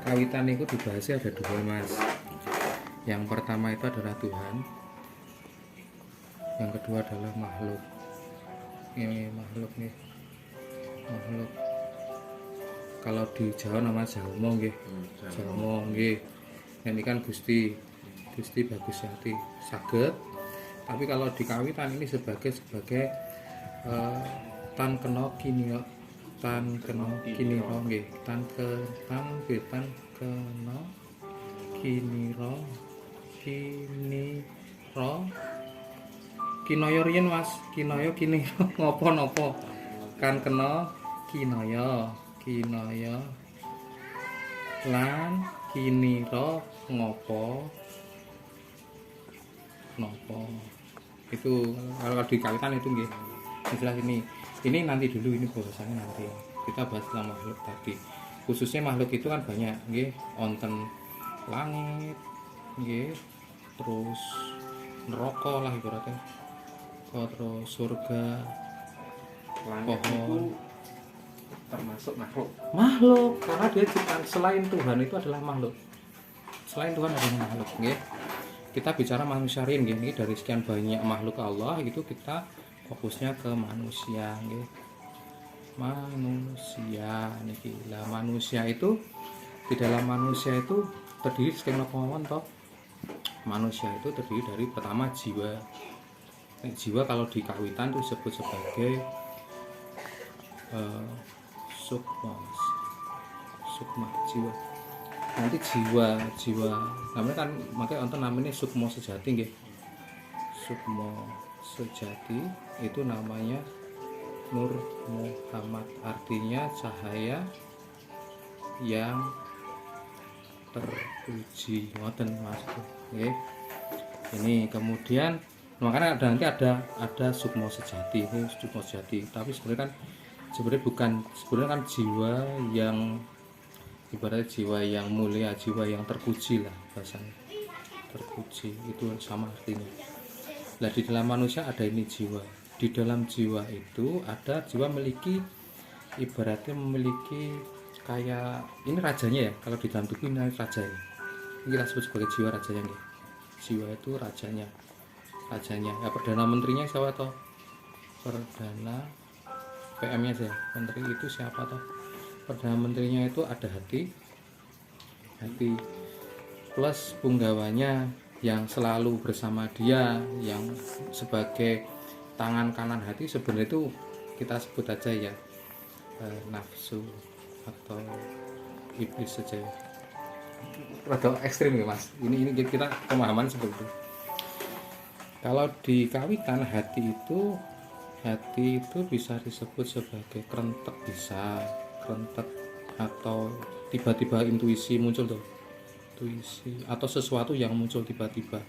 kawitan itu dibahasnya ada dua, Mas. Yang pertama itu adalah Tuhan, yang kedua adalah makhluk. Ini makhluk nih, makhluk. Kalau di Jawa nama Jalmo nggih. Jalmo nggih. Ini kan Gusti Bagus Yati saged. Tapi kalau di kawitan ini sebagai tan kena kiniro nggih. Tan kena kiniro kinaya riyen, Mas. Kinaya kiniro ngopo napa? Kan kena kinaya lan kiniro ngopo nopo. Itu kalau di kawitan itu nggih. Jelas ini nanti dulu, ini bahasannya nanti. Kita bahas tentang makhluk tadi. Khususnya makhluk itu kan banyak nggih, wonten langit nggih, terus neraka lah ibaratnya. Terus surga, langit pohon, termasuk makhluk karena dia ciptaan. Selain Tuhan itu adalah makhluk. Selain Tuhan adalah makhluk nggih. Kita bicara manusia ini dari sekian banyak makhluk Allah gitu, kita fokusnya ke manusia nggih. Manusia niki. Lah manusia itu, di dalam manusia itu terdiri sekian apa mawon toh? Manusia itu terdiri dari pertama jiwa. Jiwa kalau di kawitan itu disebut sebagai sukma jiwa. Nanti jiwa namanya kan, makanya untuk namanya sukmo sejati nggih. Sukmo sejati itu namanya Nur Muhammad, artinya cahaya yang terpuji, ngoten Mas nggih. Ini kemudian makanya nanti ada sukmo sejati, ini sukmo sejati. Tapi sebenarnya kan jiwa yang ibaratnya jiwa yang mulia, jiwa yang terpuji lah bahasanya. Terpuji itu sama artinya. Nah di dalam manusia ada ini jiwa. Di dalam jiwa itu ada jiwa ibaratnya memiliki kayak ini rajanya ya. Kalau di dalam tubuh ini raja ya. Ini kita sebut sebagai jiwa rajanya nih. Jiwa itu rajanya. Ya, perdana menterinya siapa toh? Perdana PM-nya saja. Menteri itu siapa toh? Perdana menterinya itu ada hati plus punggawanya yang selalu bersama dia, yang sebagai tangan kanan hati. Sebenarnya itu kita sebut aja ya nafsu atau iblis saja. Rada ekstrim ya Mas. Ini kita pemahaman seperti itu. Kalau di kawitan hati itu bisa disebut sebagai kerentek, atau tiba-tiba intuisi muncul tuh. Intuisi atau sesuatu yang muncul tiba-tiba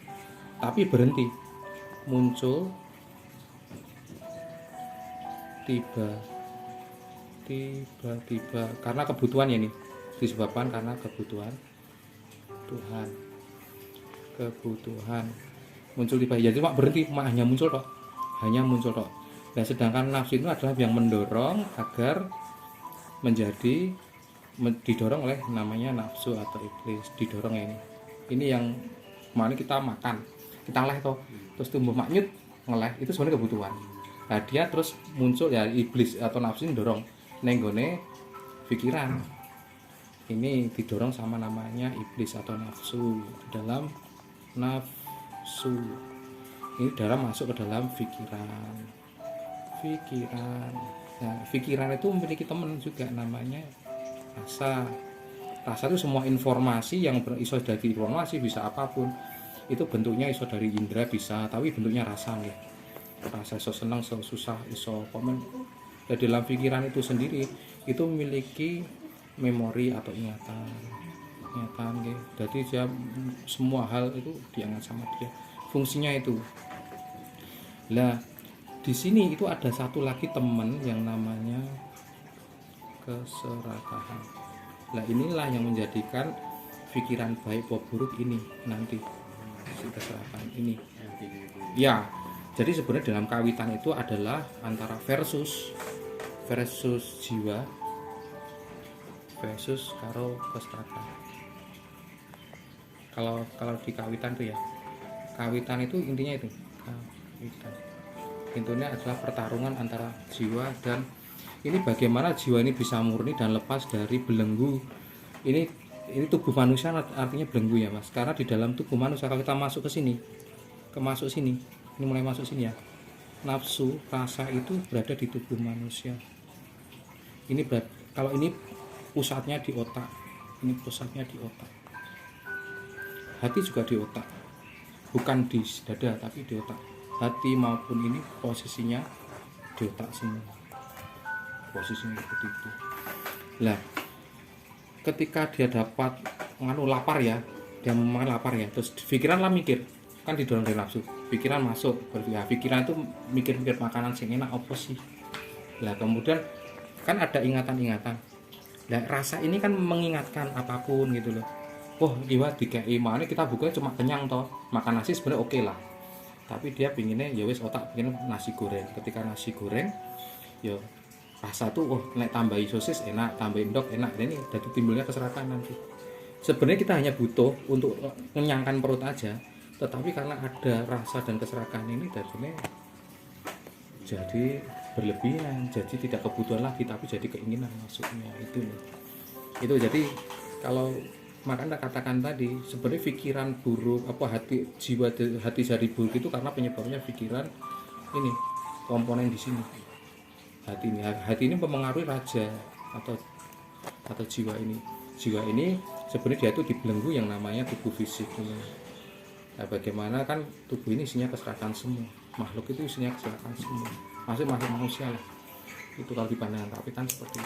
tapi berhenti, muncul tiba-tiba karena kebutuhan ya, nih disebabkan karena kebutuhan Tuhan, muncul tiba ya, cuma berhenti, hanya muncul tok. Nah sedangkan nafsu itu adalah yang mendorong agar didorong oleh namanya nafsu atau iblis, didorong ini yang kemarin kita makan, kita leh toh, terus tumbuh maknyut ngeleh, itu sebenarnya kebutuhan. Nah dia terus muncul ya, iblis atau nafsu ini dorong nenggone pikiran, ini didorong sama namanya iblis atau nafsu. Di dalam nafsu ini masuk ke dalam pikiran. Nah, pikiran itu memiliki teman juga namanya rasa itu semua informasi yang iso dari informasi, bisa apapun itu bentuknya, iso dari indera bisa, tapi bentuknya rasa nih, rasa iso senang, iso susah, iso komen. Dan dalam pikiran itu sendiri itu memiliki memori atau ingatan nih. Jadi dia semua hal itu diingat sama dia, fungsinya itu. Lah di sini itu ada satu lagi teman yang namanya keserakahan. Nah inilah yang menjadikan pikiran baik atau buruk ini nanti, si keserakahan ini ya. Jadi sebenarnya dalam kawitan itu adalah antara versus jiwa versus karo keserakahan. kalau di kawitan tuh ya, kawitan itu intinya itu kawitan, intinya adalah pertarungan antara jiwa dan ini bagaimana jiwa ini bisa murni dan lepas dari belenggu ini tubuh manusia artinya belenggu ya mas, karena di dalam tubuh manusia kalau kita masuk ke sini, masuk sini, ini mulai masuk sini ya, nafsu rasa itu berada di tubuh manusia. Ini kalau ini pusatnya di otak, ini pusatnya di otak, hati juga di otak, bukan di dada tapi di otak. Hati maupun ini posisinya di otak semua, posisinya seperti itu. Lah ketika dia dapat lapar ya, dia makan lapar ya, terus pikiran lah mikir, kan didorong dari nafsu, pikiran masuk, pikiran itu mikir-mikir makanan sing enak apa sih. Lah kemudian kan ada ingatan-ingatan. Nah, rasa ini kan mengingatkan apapun gitu loh. Oh, iya dikei mana kita buka cuma kenyang toh. Makan nasi sebenarnya oke lah. Tapi dia pinginnya ya wis otak pingin nasi goreng. Ketika nasi goreng ya rasa tuh oh nek tambahi sosis enak, tambahin endok enak. Dan ini jadi timbulnya keserakahan nanti. Sebenarnya kita hanya butuh untuk mengenyangkan perut aja. Tetapi karena ada rasa dan keserakahan ini jadi berlebihan, jadi tidak kebutuhan lagi tapi jadi keinginan maksudnya itu loh. Itu jadi kalau makanya katakan tadi sebenarnya pikiran buruk hati jadi buruk itu karena penyebabnya pikiran ini, komponen di sini hati ini mempengaruhi raja atau jiwa ini sebenarnya dia itu dibelenggu yang namanya tubuh fisik ini. Nah, bagaimana kan tubuh ini isinya keserakahan semua, makhluk itu isinya keserakahan semua, masih manusia lah itu kalau dipandang kawitan seperti itu.